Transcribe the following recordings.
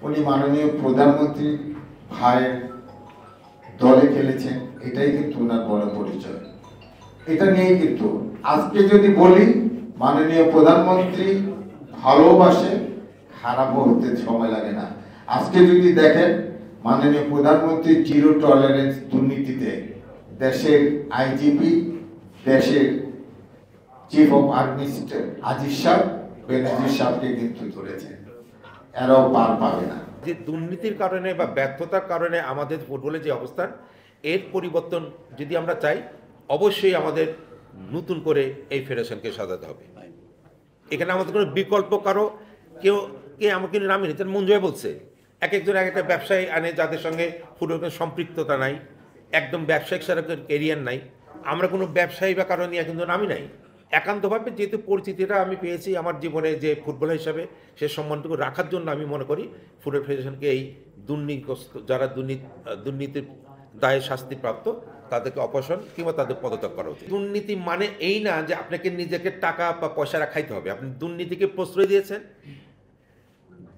উনি মাননীয় প্রধানমন্ত্রী ভাইয়ের দলে খেলেছেন, এটাই কিন্তু ওনার বড় পরিচয়। এটা নিয়ে কিন্তু আজকে যদি বলি মাননীয় প্রধানমন্ত্রী ভালোবাসে, খারাপও হতে সময় লাগে না। আজকে যদি দেখেন মাননীয় প্রধানমন্ত্রী জিরো টলারেন্স দুর্নীতিতে দেশের আইজিপি, দেশের চিফ অফ আর্মি আজিজ সাহেব, বেনজির সাহেবকে কিন্তু ধরেছেন, এরাও পার পাবে না। যে দুর্নীতির কারণে বা ব্যর্থতার কারণে আমাদের ফুটবলের যে অবস্থান, এর পরিবর্তন যদি আমরা চাই, অবশ্যই আমাদের নতুন করে এই ফেডারেশনকে সাজাতে হবে। এখানে আমাদের কোনো বিকল্প কে আমাকে নামে নিতে মঞ্জুয়া বলছে, এক একজন এক একটা ব্যবসায়ী আনে যাদের সঙ্গে ফুটবলের সম্পৃক্ততা নাই, একদম ব্যবসায়িক সেরকম কেরিয়ার নাই। আমরা কোনো ব্যবসায়ী বা কারণ নিয়ে কিন্তু নামি নাই। একান্তভাবে যেহেতু পরিচিতিটা আমি পেয়েছি আমার জীবনে যে ফুটবলার হিসাবে, সে সম্মানটুকু রাখার জন্য আমি মনে করি ফুটবল ফেডারেশনকে এই দুর্নীতিগ্রস্ত যারা দুর্নীতির দায়ে শাস্তিপ্রাপ্ত তাদেরকে অপসারণ কিংবা তাদের পদত্যাগ করা উচিত। দুর্নীতি মানে এই না যে আপনাকে নিজেকে টাকা বা পয়সা রাখাইতে হবে। আপনি দুর্নীতিকে প্রশ্রয় দিয়েছেন,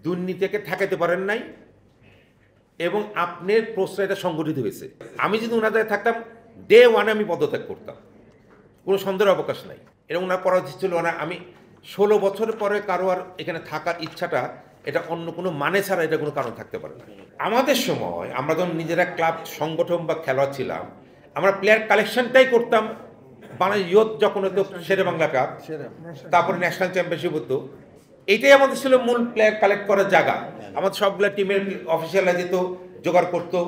দুর্নীতিকে ঠেকাতে পারেন নাই, এবং আপনার প্রশ্রয়টা সংগঠিত হয়েছে। আমি যদি ওনাদের থাকতাম ডে ওয়ানে আমি পদত্যাগ করতাম, কোনো সন্দেহের অবকাশ নাই। এরকম ওনার করা উচিত ছিল না। আমি 16 বছর পরে কারো আর এখানে থাকার ইচ্ছাটা, এটা অন্য কোনো মানে ছাড়া এটা কোনো কারণ থাকতে পারে না। আমাদের সময় আমরা যখন নিজেরা ক্লাব সংগঠন বা খেলোয়াড় ছিলাম, আমরা প্লেয়ার কালেকশনটাই করতাম। বাংলাদেশ ইয়ুথ যখন হতো শেরে বাংলা কাপ, তারপরে ন্যাশনাল চ্যাম্পিয়নশিপ হতো, এইটাই আমাদের ছিল মূল প্লেয়ার কালেক্ট করার জায়গা। আমাদের সবগুলো টিমের অফিসিয়ালরা যেত, জোগাড় করতো,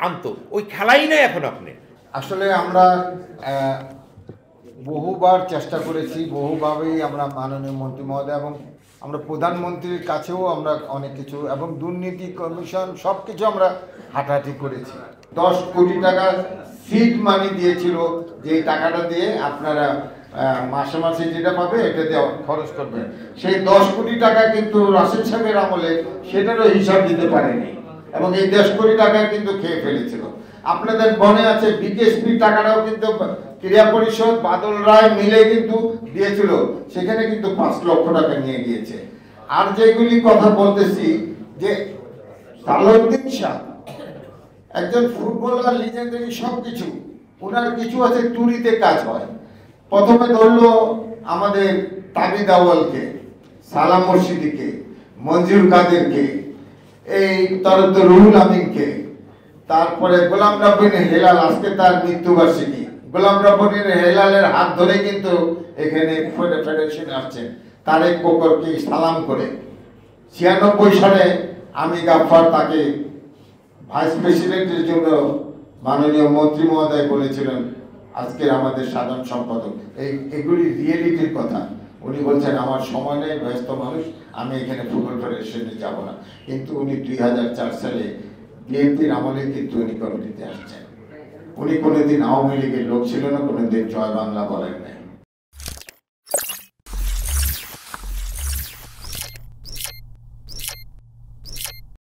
আনতো। ওই খেলাই নাই এখন আপনি। আসলে আমরা বহুবার চেষ্টা করেছি, বহুভাবেই আমরা মাননীয় মন্ত্রী মহোদয় এবং আমরা প্রধানমন্ত্রীর কাছেও আমরা অনেক কিছু, এবং দুর্নীতি কমিশন সব কিছু আমরা হাঁটাহাঁটি করেছি। 10 কোটি টাকা সিড মানি দিয়েছিল, যে টাকাটা দিয়ে আপনারা মাসে মাসে যেটা পাবে এটা দিয়ে খরচ করবেন। সেই 10 কোটি টাকা কিন্তু রাশেদ সাহেবের আমলে সেটারও হিসাব দিতে পারেনি, এবং এই 10 কোটি টাকা কিন্তু খেয়ে ফেলেছিল। আপনাদের মনে আছে বিকেএসপি টাকাটাও কিন্তু ক্রীড়া পরিষদ বাদল রায় মিলে কিন্তু দিয়েছিল, সেখানে কিন্তু 5 লক্ষ টাকা নিয়ে গিয়েছে। আর যেগুলি কথা বলতেছি, যে সালাউদ্দিন শাহ একজন ফুটবলার, লিজেন্ডারি সবকিছু, ওনার কিছু আছে তুরিতে কাজ হয়। প্রথমে ধরলো আমাদের তাবিদ আউয়ালকে, সালাম মুর্শিদিকে, মঞ্জুর কাদেরকে, এই তরত রুহুল আমিনকে, তারপরে গোলাম রব্বানী হেলাল, আজকে তার মৃত্যুবার্ষিকী। গোলাম রব্বানী হেলালের হাত ধরে কিন্তু এখানে ফেডারেশনে আসছেন, তারেক কোকরকে সালাম করে। 96 সালে আমি গাফফার তাকে ভাইস প্রেসিডেন্টের জন্য মাননীয় মন্ত্রী মহোদয় বলেছিলেন, আজকের আমাদের সাধারণ সম্পাদক। এগুলি রিয়েলিটির কথা। উনি বলছেন আমার সময় নেই, ব্যস্ত মানুষ, আমি এখানে ফুটবল ফেডারেশনে যাব না। কিন্তু উনি 2004 সালে বিএনপির আমলে কিন্তু উনি কমিটিতে আসছেন। উনি কোনোদিন আওয়ামী লীগের লোক ছিল না, কোনোদিন জয় বাংলা বলেন নাই।